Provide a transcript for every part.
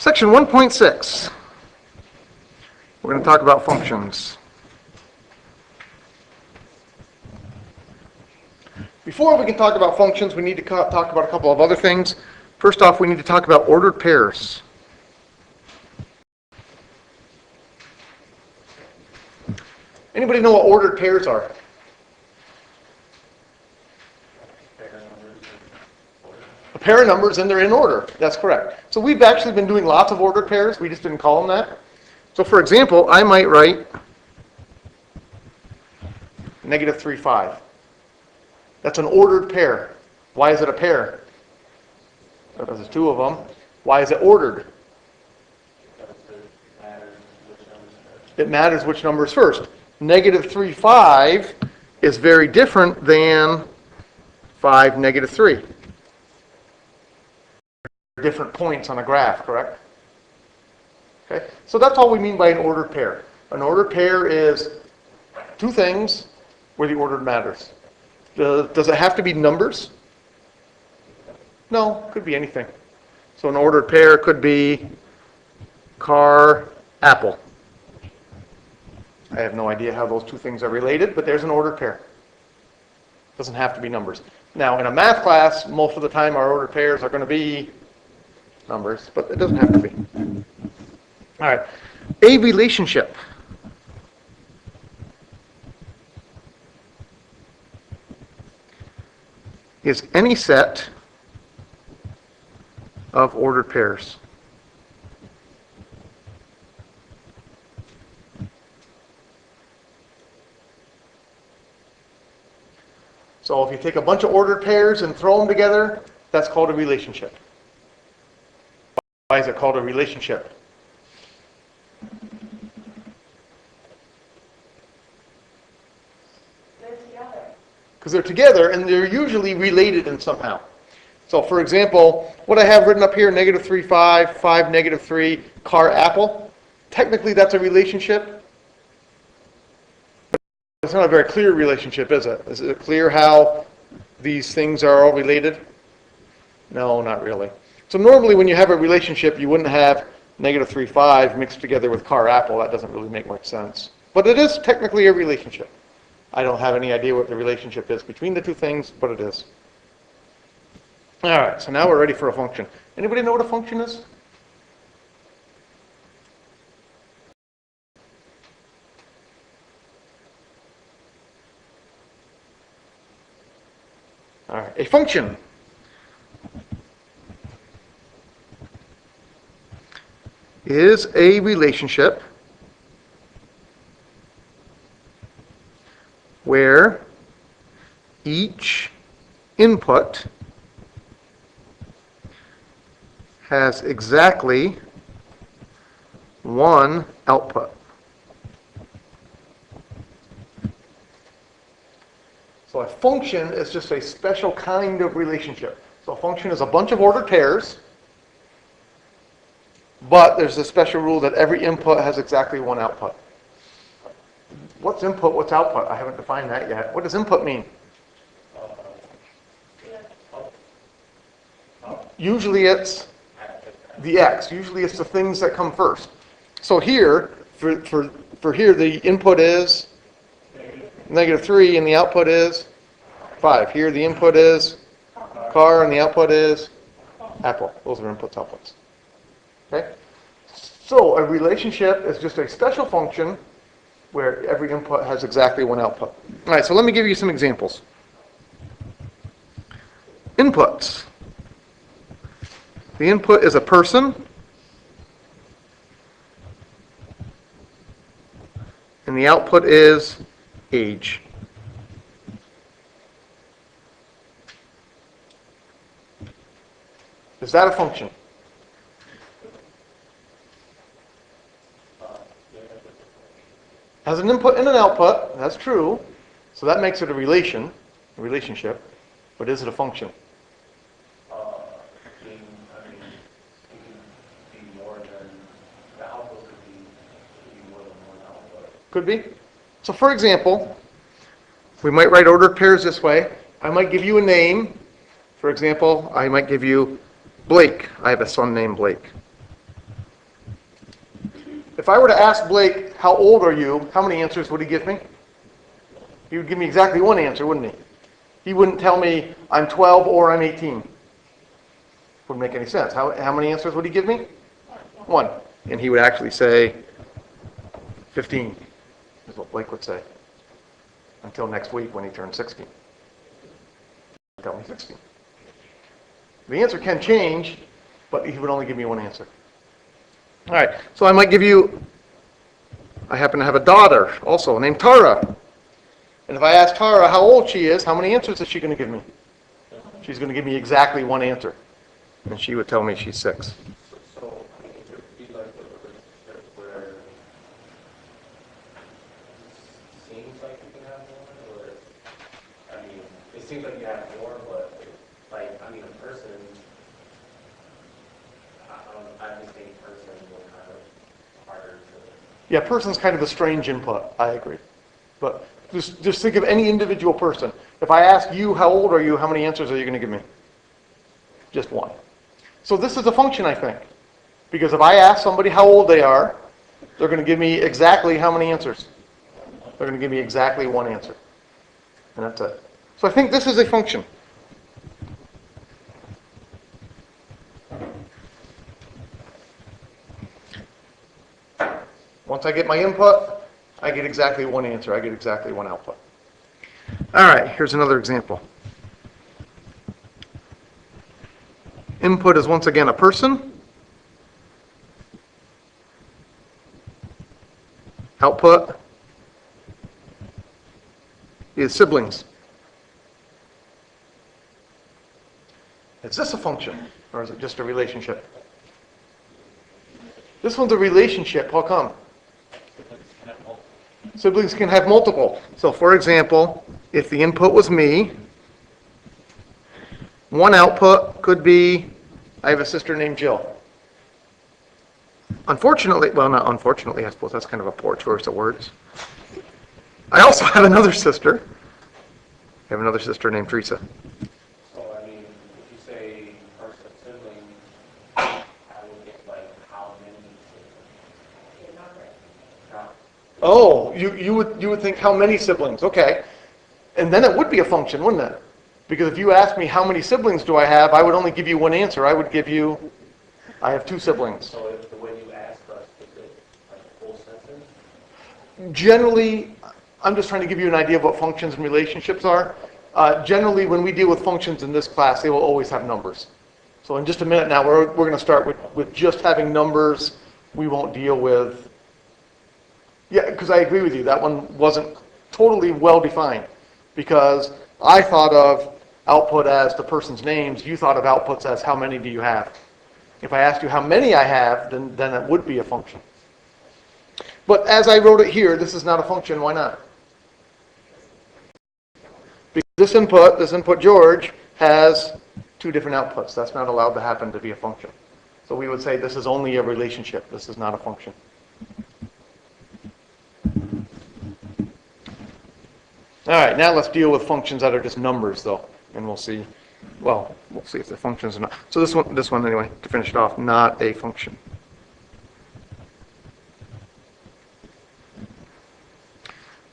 Section 1.6. We're going to talk about functions. Before we can talk about functions, we need to talk about a couple of other things. First off, we need to talk about ordered pairs. Anybody know what ordered pairs are? A pair of numbers and they're in order. That's correct. So we've actually been doing lots of ordered pairs. We just didn't call them that. So for example, I might write -3, 5. That's an ordered pair. Why is it a pair? Because there's two of them. Why is it ordered? It matters which number is first. -3, 5 is very different than 5, -3. Different points on a graph, correct? Okay, so that's all we mean by an ordered pair. An ordered pair is two things where the order matters. Does it have to be numbers? No, could be anything. So an ordered pair could be car, apple. I have no idea how those two things are related, but there's an ordered pair. Doesn't have to be numbers. Now, in a math class, most of the time our ordered pairs are going to be numbers, but it doesn't have to be. All right. A relationship. Is any set of ordered pairs. So if you take a bunch of ordered pairs and throw them together, that's called a relationship. Why is it called a relationship? Because they're together and they're usually related in somehow. So for example, what I have written up here, -3, 5, 5, -3, car, apple. Technically that's a relationship. It's not a very clear relationship, is it? Is it clear how these things are all related? No, not really. So normally when you have a relationship, you wouldn't have -3, 5 mixed together with car, apple. That doesn't really make much sense. But it is technically a relationship. I don't have any idea what the relationship is between the two things, but it is. All right, so now we're ready for a function. Anybody know what a function is? All right, a function is a relationship where each input has exactly one output. So a function is just a special kind of relationship. So a function is a bunch of ordered pairs, but there's a special rule that every input has exactly one output. What's input, what's output? I haven't defined that yet. What does input mean? Usually it's the x. Usually it's the things that come first. So here, for here, the input is -3 and the output is 5. Here the input is car and the output is apple. Those are inputs, outputs. Okay? So a relationship is just a special function where every input has exactly one output. All right, so let me give you some examples. Inputs. The input is a person, and the output is age. Is that a function? Has an input and an output, that's true. So that makes it a relationship. But is it a function? Could be. So for example, we might write ordered pairs this way. I might give you a name. For example, I might give you Blake. I have a son named Blake. If I were to ask Blake, how old are you, how many answers would he give me? He would give me exactly one answer, wouldn't he? He wouldn't tell me I'm 12 or I'm 18. Wouldn't make any sense. How many answers would he give me? One. And he would actually say 15, is what Blake would say. Until next week when he turns 16. Tell me 16. The answer can change, but he would only give me one answer. All right, so I might give you, I happen to have a daughter also named Tara. And if I ask Tara how old she is, how many answers is she going to give me? She's going to give me exactly one answer. And she would tell me she's 6. So it would be like a relationship where it seems like you can have more, or, I mean, it seems like you have more, but, like, I mean, a person, I just think person will kind of harder to... Yeah, person's kind of a strange input. I agree. But just think of any individual person. If I ask you, how old are you, how many answers are you going to give me? Just one. So this is a function, I think. Because if I ask somebody how old they are, they're going to give me exactly how many answers? They're going to give me exactly one answer. And that's it. So I think this is a function. Once I get my input, I get exactly one answer. I get exactly one output. All right, here's another example. Input is once again a person. Output is siblings. Is this a function, or is it just a relationship? This one's a relationship. How come? Siblings can have multiple. So for example, if the input was me, one output could be, I have a sister named Jill. Unfortunately, well, not unfortunately, I suppose that's kind of a poor choice of words. I also have another sister. I have another sister named Teresa. So, I mean, if you say first of sibling, I would get, like, how many siblings? Oh, you would think how many siblings? Okay. And then it would be a function, wouldn't it? Because if you asked me how many siblings do I have, I would only give you one answer. I would give you, I have 2 siblings. So if the way you ask us, is it like a full sentence? Generally, I'm just trying to give you an idea of what functions and relationships are. Generally, when we deal with functions in this class, they will always have numbers. So in just a minute now, we're going to start with just having numbers. We won't deal with... Yeah, because I agree with you. That one wasn't totally well defined. Because I thought of output as the person's names. You thought of outputs as how many do you have. If I asked you how many I have, then it would be a function. But as I wrote it here, this is not a function. Why not? Because this input George, has 2 different outputs. That's not allowed to happen to be a function. So we would say this is only a relationship. This is not a function. All right, now let's deal with functions that are just numbers, though, and we'll see. Well, we'll see if they're functions or not. So this one anyway, to finish it off, not a function.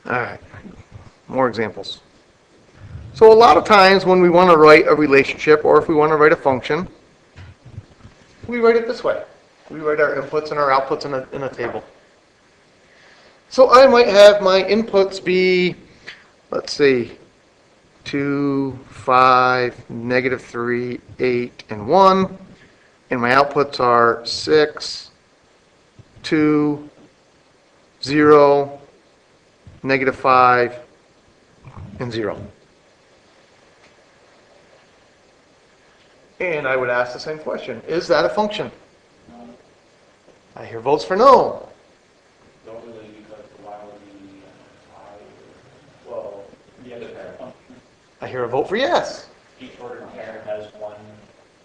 All right, more examples. So a lot of times when we want to write a relationship, or if we want to write a function, we write it this way. We write our inputs and our outputs in a table. So I might have my inputs be, let's see, 2, 5, -3, 8, and 1. And my outputs are 6, 2, 0, -5, and 0. And I would ask the same question. Is that a function? No. I hear votes for no. Don't really, because why would we, well, the other pair. I hear a vote for yes. Each ordered pair has one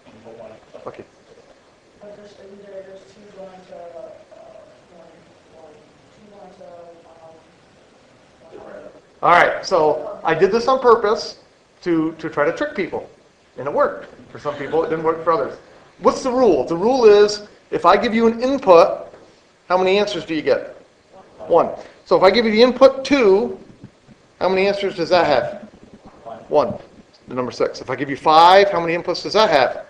input, one. Okay. But there's 2 going to, 2 going to, All right, so I did this on purpose to try to trick people. And it worked. For some people, it didn't work for others. What's the rule? The rule is, if I give you an input, How many answers do you get? 1. So if I give you the input 2, how many answers does that have? 1. The number 6. If I give you 5, how many inputs does that have?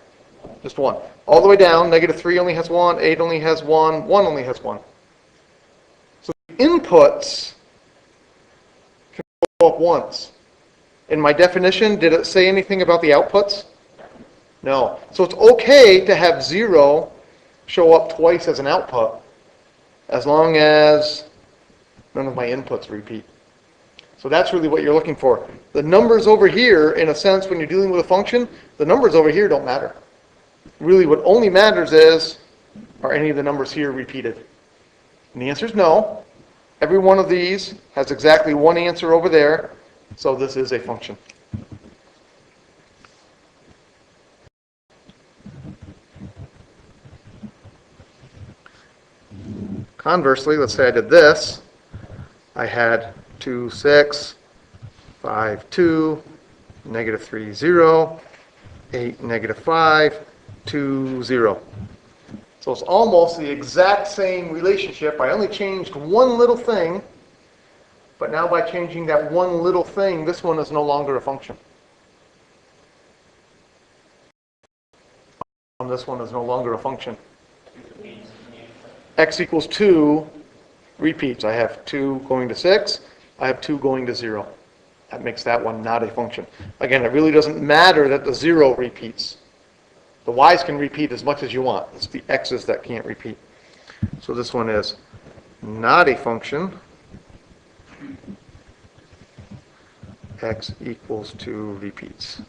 Just 1. All the way down, -3 only has 1, 8 only has 1, 1 only has 1. So the inputs can go up once. In my definition, did it say anything about the outputs? No. So it's okay to have 0 show up twice as an output, as long as none of my inputs repeat. So that's really what you're looking for. The numbers over here, in a sense, when you're dealing with a function, the numbers over here don't matter. Really, what only matters is, are any of the numbers here repeated? And the answer is no. Every one of these has exactly one answer over there, so this is a function. Conversely, let's say I did this. I had 2, 6, 5, 2, -3, 0, 8, -5, 2, 0. So it's almost the exact same relationship. I only changed one little thing, but now by changing that one little thing, this one is no longer a function. This one is no longer a function. X equals 2 repeats. I have 2 going to 6. I have 2 going to 0. That makes that one not a function. Again, it really doesn't matter that the 0 repeats. The y's can repeat as much as you want. It's the x's that can't repeat. So this one is not a function. X equals 2 repeats.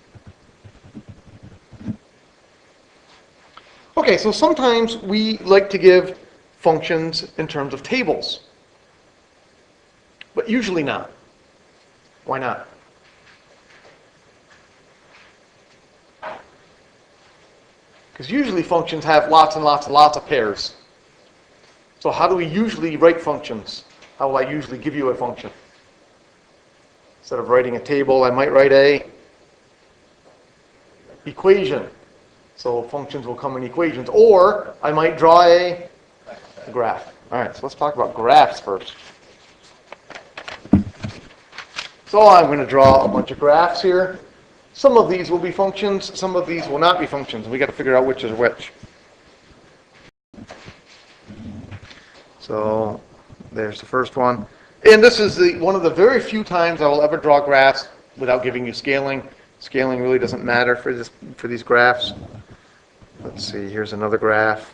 Okay, so sometimes we like to give functions in terms of tables, but usually not. Why not? Because usually functions have lots and lots and lots of pairs. So how do we usually write functions? How will I usually give you a function? Instead of writing a table, I might write a equation. So functions will come in equations. Or I might draw a graph. All right, so let's talk about graphs first. So I'm going to draw a bunch of graphs here. Some of these will be functions, some of these will not be functions. We got to figure out which is which. So there's the first one. And this is one of the very few times I will ever draw graphs without giving you scaling. Scaling really doesn't matter for these graphs. Let's see, here's another graph.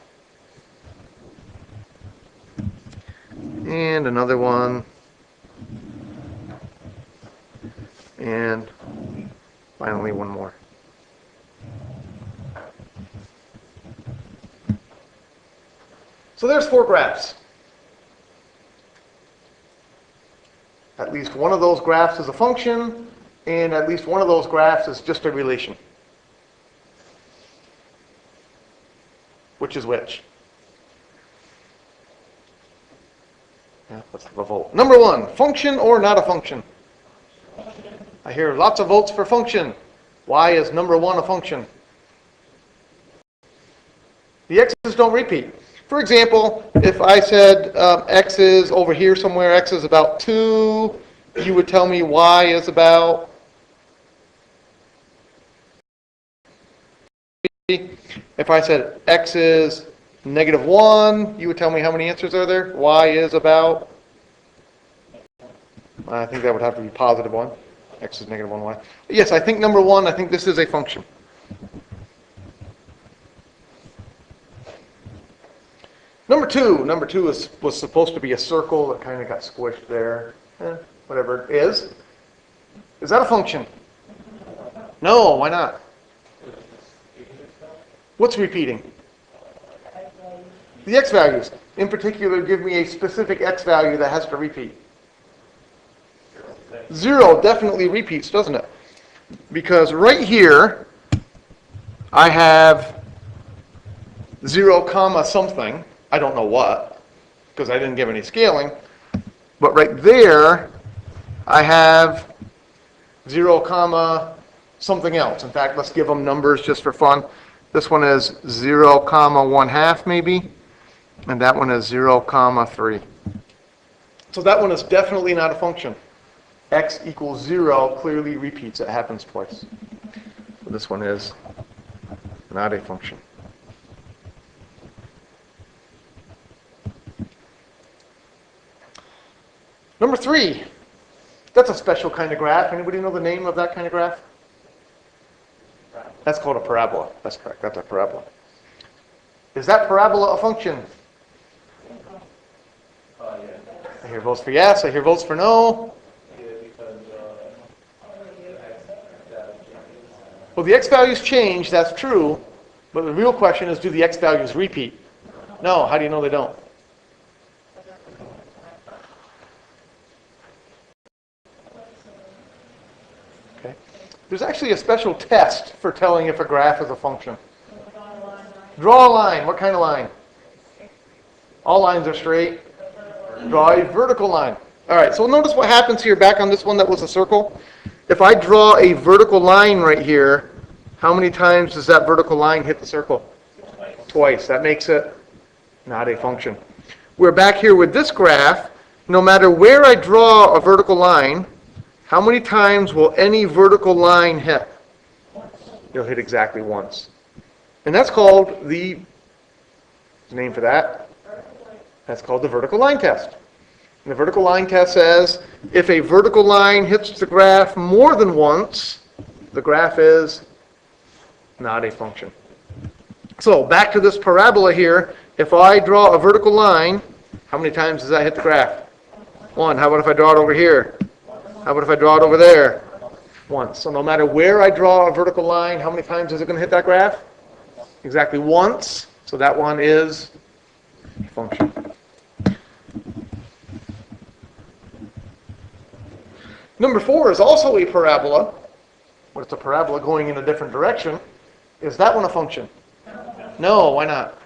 And another one. And finally one more. So there's 4 graphs. At least one of those graphs is a function, and at least one of those graphs is just a relation. Which is which? Yeah, let's have a vote. Number 1, function or not a function? I hear lots of votes for function. Why is number 1 a function? The x's don't repeat. For example, if I said x is over here somewhere, x is about 2, you would tell me y is about... If I said x is -1, you would tell me how many answers are there? Y is about... I think that would have to be +1. X is -1y. Yes, I think number 1, I think this is a function. Number two was supposed to be a circle that kind of got squished there. Whatever it is. Is that a function? No, why not? What's repeating? The x values. In particular, give me a specific x value that has to repeat. 0 definitely repeats, doesn't it? Because right here, I have 0 comma something. I don't know what, because I didn't give any scaling. But right there, I have 0 comma something else. In fact, let's give them numbers just for fun. This one is 0 comma 1/2 maybe. And that one is 0, comma 3. So that one is definitely not a function. X equals 0 clearly repeats. It happens twice. So this one is not a function. Number 3. That's a special kind of graph. Anybody know the name of that kind of graph? That's called a parabola. That's correct. That's a parabola. Is that parabola a function? Yeah. I hear votes for yes. I hear votes for no. Yeah, because Well, the x values change. That's true. But the real question is, do the x values repeat? No. How do you know they don't? Okay. There's actually a special test for telling if a graph is a function. Draw a line. What kind of line? All lines are straight. Draw a vertical line. All right, so notice what happens here back on this one that was a circle. If I draw a vertical line right here, how many times does that vertical line hit the circle? Twice. That makes it not a function. We're back here with this graph. No matter where I draw a vertical line, how many times will any vertical line hit? It'll hit exactly once. And that's called the name for that. That's called the vertical line test. And the vertical line test says if a vertical line hits the graph more than once, the graph is not a function. So back to this parabola here. If I draw a vertical line, how many times does that hit the graph? One. How about if I draw it over here? How about if I draw it over there? Once. So no matter where I draw a vertical line, how many times is it going to hit that graph? Exactly once. So that one is a function. Number 4 is also a parabola, but it's a parabola going in a different direction. Is that one a function? No, why not?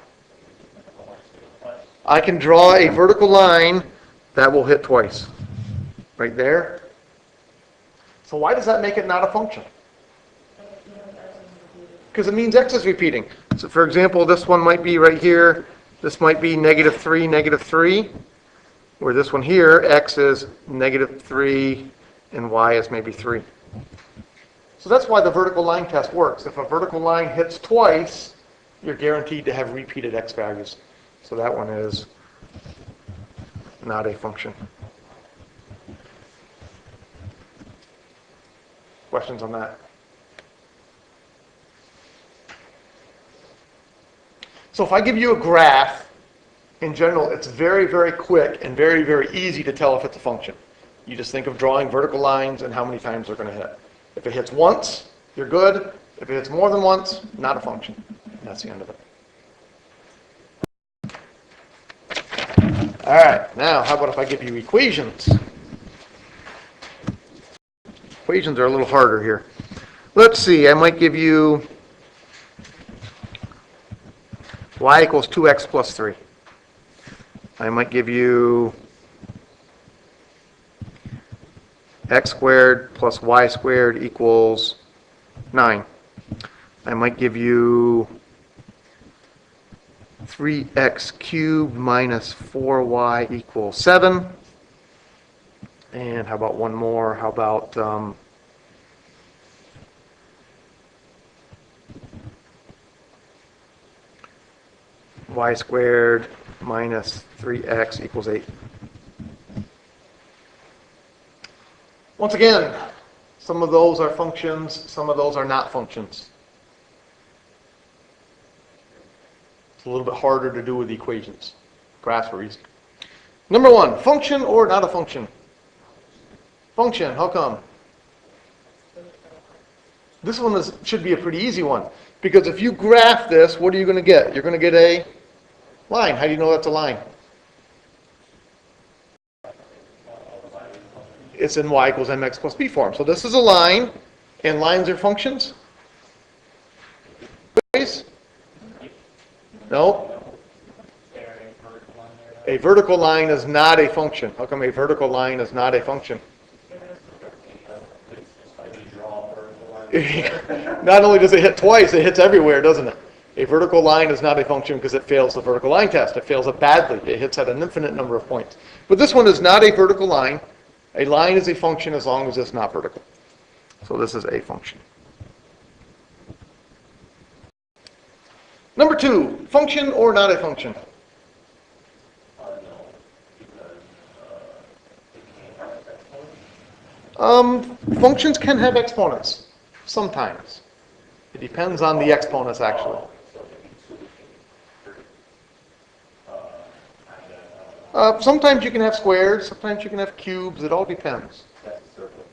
I can draw a vertical line that will hit twice. Right there. So why does that make it not a function? Because it means x is repeating. So for example, this one might be right here. This might be -3, -3. Where this one here, x is -3, and y is maybe 3. So that's why the vertical line test works. If a vertical line hits twice, you're guaranteed to have repeated x values. So that one is not a function. Questions on that? So if I give you a graph, in general, it's very, very quick and very, very easy to tell if it's a function. You just think of drawing vertical lines and how many times they're going to hit. If it hits once, you're good. If it hits more than once, not a function. And that's the end of it. All right, now how about if I give you equations? Equations are a little harder here. Let's see, I might give you y equals 2x plus 3. I might give you x squared plus y squared equals 9. I might give you 3x cubed minus 4y equals 7. And how about one more? How about y squared minus 3x equals 8. Once again, some of those are functions, some of those are not functions. It's a little bit harder to do with equations. Graphs are easy. Number 1, function or not a function? Function, how come? This one should be a pretty easy one. Because if you graph this, what are you going to get? You're going to get a line. How do you know that's a line? It's in y equals mx plus b form. So this is a line, and lines are functions? No. A vertical line is not a function. How come a vertical line is not a function? Not only does it hit twice, it hits everywhere, doesn't it? A vertical line is not a function because it fails the vertical line test. It fails it badly. It hits at an infinite number of points. But this one is not a vertical line. A line is a function as long as it's not vertical. So this is a function. Number 2, function or not a function? No, because it can't have exponents. Functions can have exponents, sometimes. It depends on the exponents, actually. Sometimes you can have squares, sometimes you can have cubes, it all depends. That's a circle.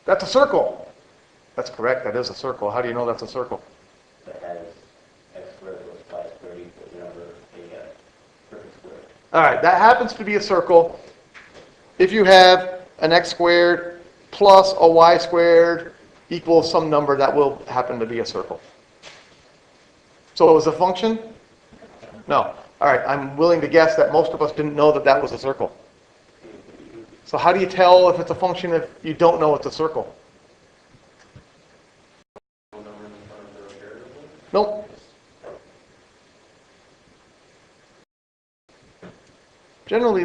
That's a circle. That's correct, that is a circle. How do you know that's a circle? That has x squared plus 5 squared equals the number a perfect square. All right, that happens to be a circle. If you have an x squared plus a y squared equals some number, that will happen to be a circle. So it was a function? No. All right, I'm willing to guess that most of us didn't know that that was a circle. So how do you tell if it's a function if you don't know it's a circle? Nope. Generally,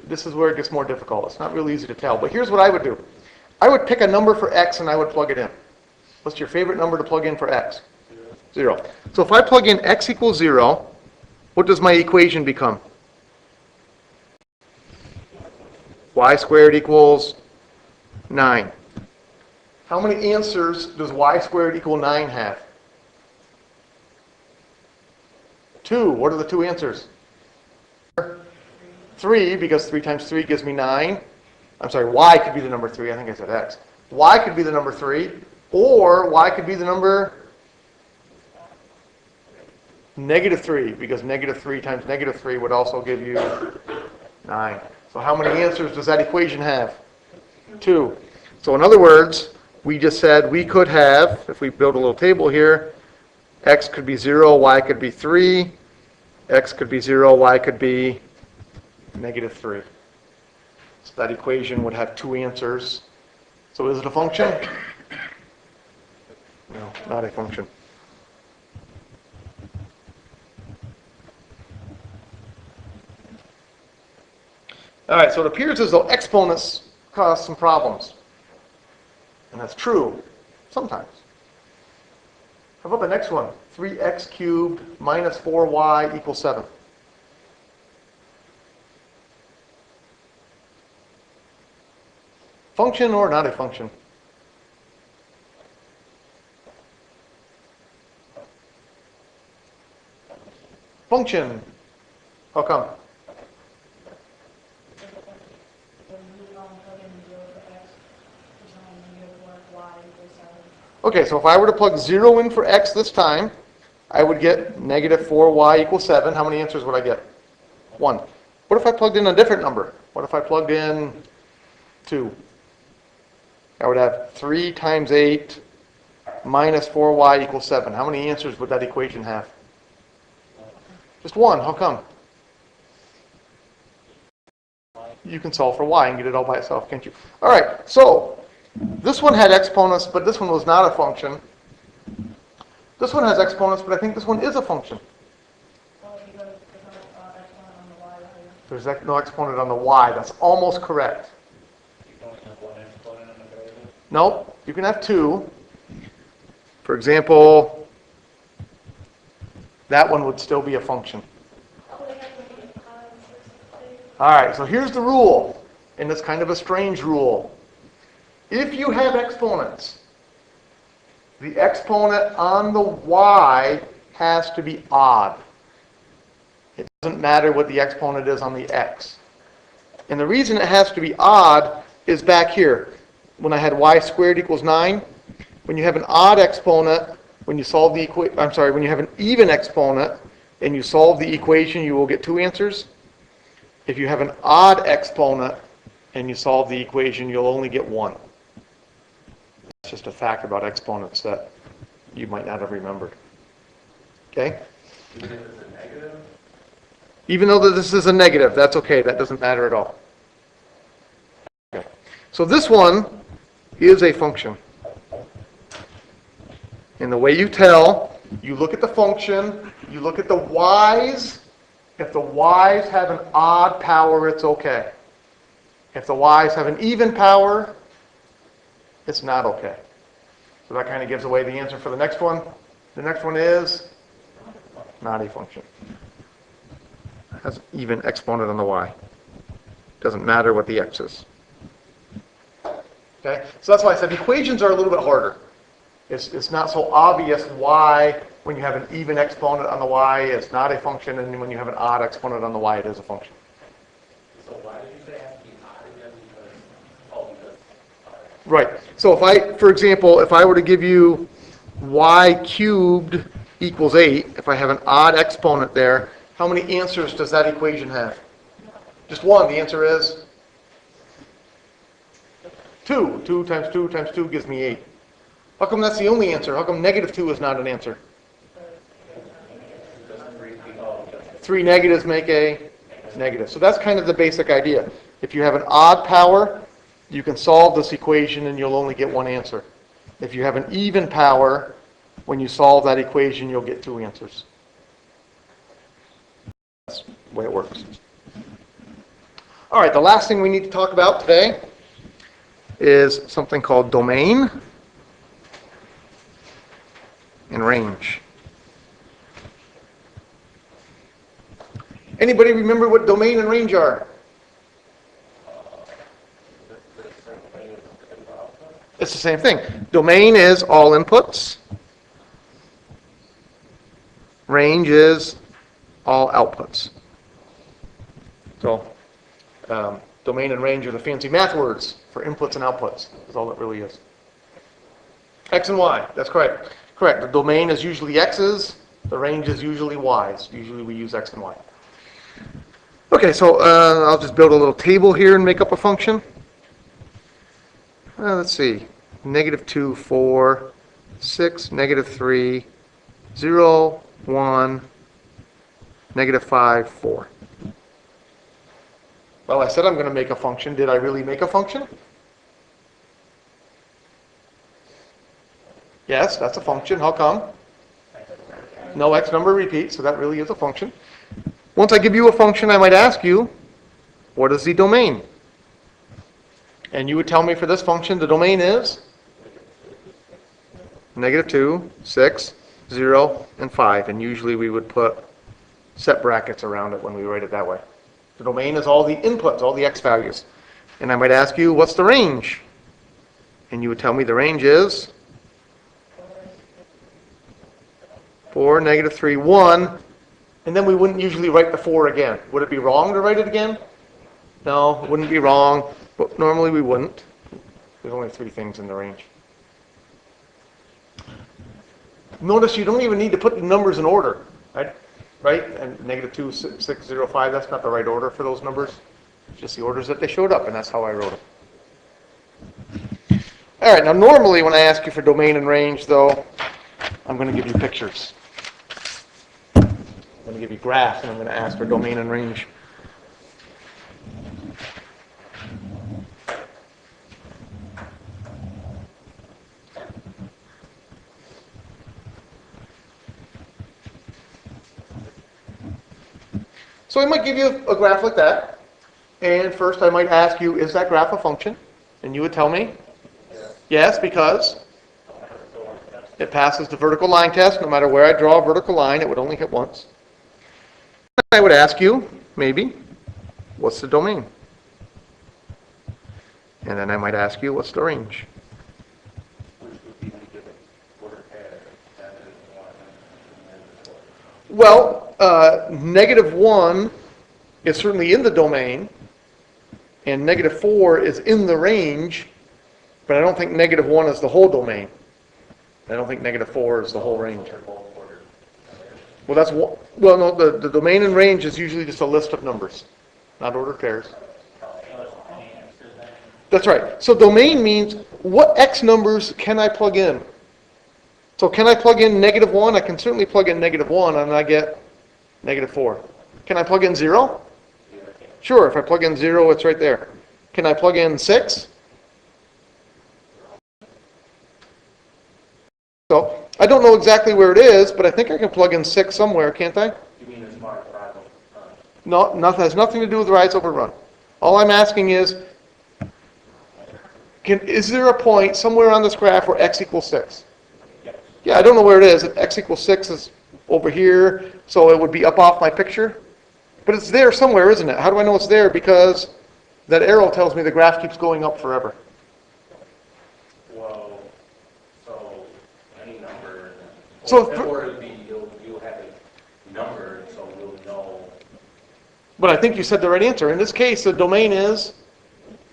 this is where it gets more difficult. It's not really easy to tell. But here's what I would do. I would pick a number for x and I would plug it in. What's your favorite number to plug in for x? 0. So if I plug in x equals 0, what does my equation become? Y squared equals 9. How many answers does y squared equal 9 have? 2. What are the 2 answers? 3, because 3 times 3 gives me 9. I'm sorry, y could be the number 3. I think I said x. Y could be the number 3, or y could be the number -3, because -3 times -3 would also give you 9. So how many answers does that equation have? 2. So in other words, we just said we could have, if we build a little table here, x could be 0, y could be 3, x could be 0, y could be -3. So that equation would have 2 answers. So is it a function? No, not a function. All right, so it appears as though exponents cause some problems. And that's true sometimes. How about the next one? 3x cubed minus 4y equals 7. Function or not a function? Function. How come? Okay, so if I were to plug 0 in for x this time, I would get -4y equals 7. How many answers would I get? 1. What if I plugged in a different number? What if I plugged in 2? I would have 3 times 8 minus 4y equals 7. How many answers would that equation have? Just 1. How come? You can solve for y and get it all by itself, can't you? All right, so this one had exponents, but this one was not a function. This one has exponents, but I think this one is a function. There's no exponent on the y. That's almost correct. Nope, you can have 2. For example, that one would still be a function. All right, so here's the rule, and it's kind of a strange rule. If you have exponents, the exponent on the y has to be odd. It doesn't matter what the exponent is on the x. And the reason it has to be odd is back here. When I had y squared equals 9, when you have an odd exponent, when you solve the equation, when you have an even exponent and you solve the equation, you will get 2 answers. If you have an odd exponent and you solve the equation, you'll only get 1. It's just a fact about exponents that you might not have remembered. Okay? Even if it's a negative? Even though this is a negative, that's okay. That doesn't matter at all. Okay. So this one is a function. And the way you tell You look at the function, you look at the y's. If the y's have an odd power, it's okay. If the y's have an even power, it's not okay. So that kind of gives away the answer for the next one. The next one is not a function. It has an even exponent on the y. Doesn't matter what the x is. Okay? So that's why I said equations are a little bit harder. It's not so obvious why when you have an even exponent on the y, it's not a function, and when you have an odd exponent on the y, it is a function. So why did you say it has to be odd again? Because Right. So if I, for example, if I were to give you y cubed equals 8, if I have an odd exponent there, how many answers does that equation have? Just one. The answer is 2. 2 times 2 times 2 gives me 8. How come that's the only answer? How come negative 2 is not an answer? 3 negatives make a negative. So that's kind of the basic idea. If you have an odd power, you can solve this equation and you'll only get one answer. If you have an even power, when you solve that equation, you'll get 2 answers. That's the way it works. All right, the last thing we need to talk about today is something called domain and range. Anybody remember what domain and range are? It's the same thing. Domain is all inputs. Range is all outputs. So, domain and range are the fancy math words for inputs and outputs. That's all it really is. X and Y, that's correct. Correct. The domain is usually X's. The range is usually Y's. Usually we use X and Y. Okay, so I'll just build a little table here and make up a function. Let's see. -2, 4, 6, -3, 0, 1, -5, 4. Well, I said I'm going to make a function. Did I really make a function? Yes, that's a function. How come? No x number repeats, so that really is a function. Once I give you a function, I might ask you, what is the domain? And you would tell me for this function, the domain is -2, 6, 0, and 5. And usually we would put set brackets around it when we write it that way. The domain is all the inputs, all the x values. And I might ask you, what's the range? And you would tell me the range is 4, -3, 1. And then we wouldn't usually write the 4 again. Would it be wrong to write it again? No, it wouldn't be wrong, but normally we wouldn't. There's only 3 things in the range. Notice you don't even need to put the numbers in order, right? Right? And -2, 6, 0, 5, that's not the right order for those numbers. It's just the orders that they showed up, and that's how I wrote them. All right, now normally when I ask you for domain and range, though, I'm going to give you pictures. I'm going to give you graphs, and I'm going to ask for domain and range. So I might give you a graph like that, and first I might ask you, is that graph a function? And you would tell me, yes, because it passes the vertical line test. No matter where I draw a vertical line, it would only hit once. I would ask you, maybe, what's the domain? And then I might ask you, what's the range? Well, -1 is certainly in the domain, and -4 is in the range, but I don't think -1 is the whole domain. I don't think -4 is the whole range. Well, that's well, no, the domain and range is usually just a list of numbers, not ordered pairs. That's right. So domain means what x numbers can I plug in? So can I plug in -1? I can certainly plug in -1 and I get -4. Can I plug in 0? Sure, if I plug in 0, it's right there. Can I plug in 6? So I don't know exactly where it is, but I think I can plug in 6 somewhere, can't I? You mean as far as Bravo? No, nothing, has nothing to do with rise over run. All I'm asking is, is there a point somewhere on this graph where x equals 6? Yeah, I don't know where it is. If x equals 6 is over here, so it would be up off my picture. But it's there somewhere, isn't it? How do I know it's there? Because that arrow tells me the graph keeps going up forever. Well, so any number, So or it'll be, you'll have it numbered, so you'll know. But I think you said the right answer. In this case, the domain is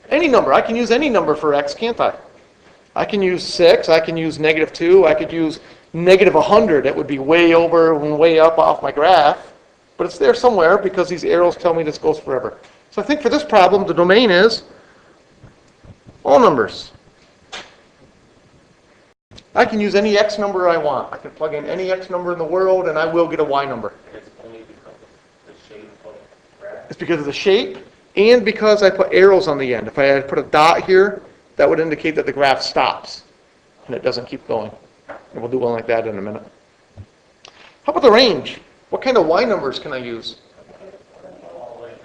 any number. I can use any number for x, can't I? I can use 6, I can use -2, I could use -100. It would be way over and way up off my graph. But it's there somewhere because these arrows tell me this goes forever. So I think for this problem, the domain is all numbers. I can use any x number I want. I can plug in any x number in the world and I will get a y number. It's only because of the shape of the graph. It's because of the shape and because I put arrows on the end. If I had put a dot here, that would indicate that the graph stops and it doesn't keep going. And we'll do one like that in a minute. How about the range? What kind of y numbers can I use?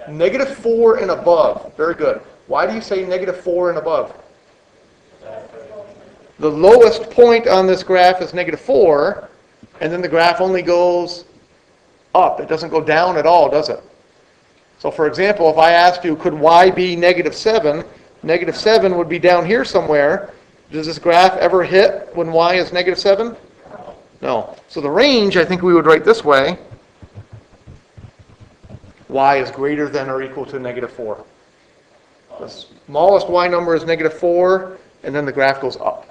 -4 and above. Very good. Why do you say -4 and above? The lowest point on this graph is -4, and then the graph only goes up. It doesn't go down at all, does it? So for example, if I asked you, could y be -7? -7 would be down here somewhere. Does this graph ever hit when y is -7? No. So the range, I think we would write this way. Y is greater than or equal to -4. The smallest y number is -4, and then the graph goes up.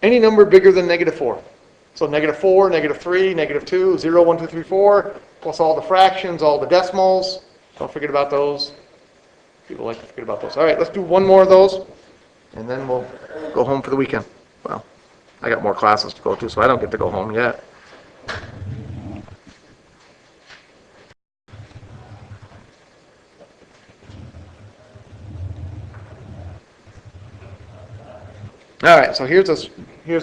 Any number bigger than -4. So -4, -3, -2, 0, 1, 2, 3, 4, plus all the fractions, all the decimals. Don't forget about those. People like to forget about those. All right, let's do one more of those, and then we'll go home for the weekend. Well, I got more classes to go to, so I don't get to go home yet. All right, so here's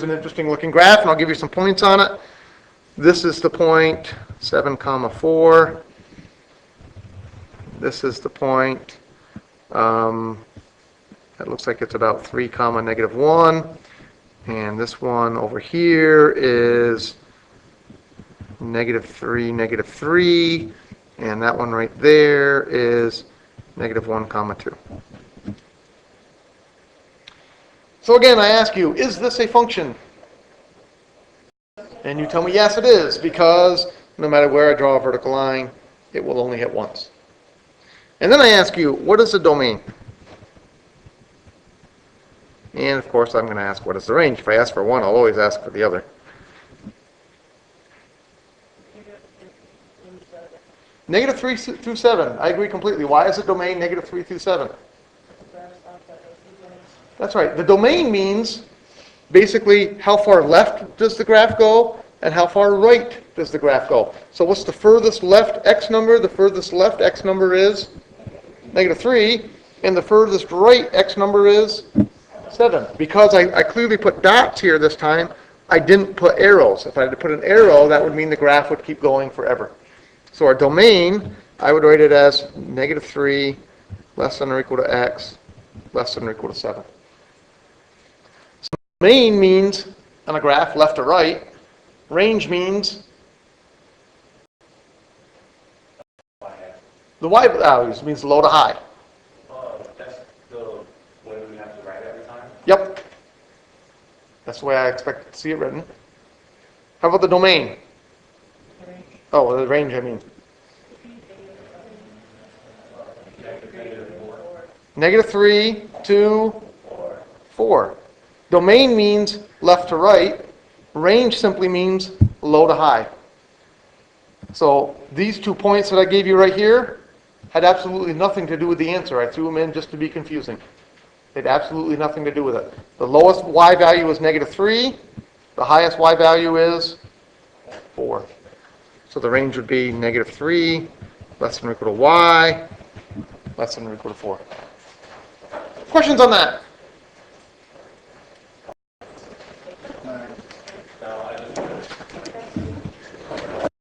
an interesting looking graph, and I'll give you some points on it. This is the point 7, 4. This is the point, that looks like it's about 3, -1. And this one over here is -3, -3. And that one right there is -1, 2. So again, I ask you, is this a function? And you tell me, yes, it is, because no matter where I draw a vertical line, it will only hit once. And then I ask you, what is the domain? And of course, I'm going to ask, what is the range? If I ask for one, I'll always ask for the other. -3 through 7. I agree completely. Why is the domain -3 through 7? That's right. The domain means basically how far left does the graph go and how far right does the graph go. So what's the furthest left x number? The furthest left x number is -3, and the furthest right x number is 7. Because I clearly put dots here this time, I didn't put arrows. If I had to put an arrow, that would mean the graph would keep going forever. So our domain, I would write it as -3 less than or equal to x less than or equal to 7. Domain means, on a graph, left to right. Range means the y values means low to high. That's the way we have to write every time? Yep. That's the way I expect to see it written. How about the domain? Oh, the range, I mean. -3 to 4. Domain means left to right. Range simply means low to high. So these 2 points that I gave you right here had absolutely nothing to do with the answer. I threw them in just to be confusing. They had absolutely nothing to do with it. The lowest y value is -3. The highest y value is 4. So the range would be -3 less than or equal to y less than or equal to 4. Questions on that?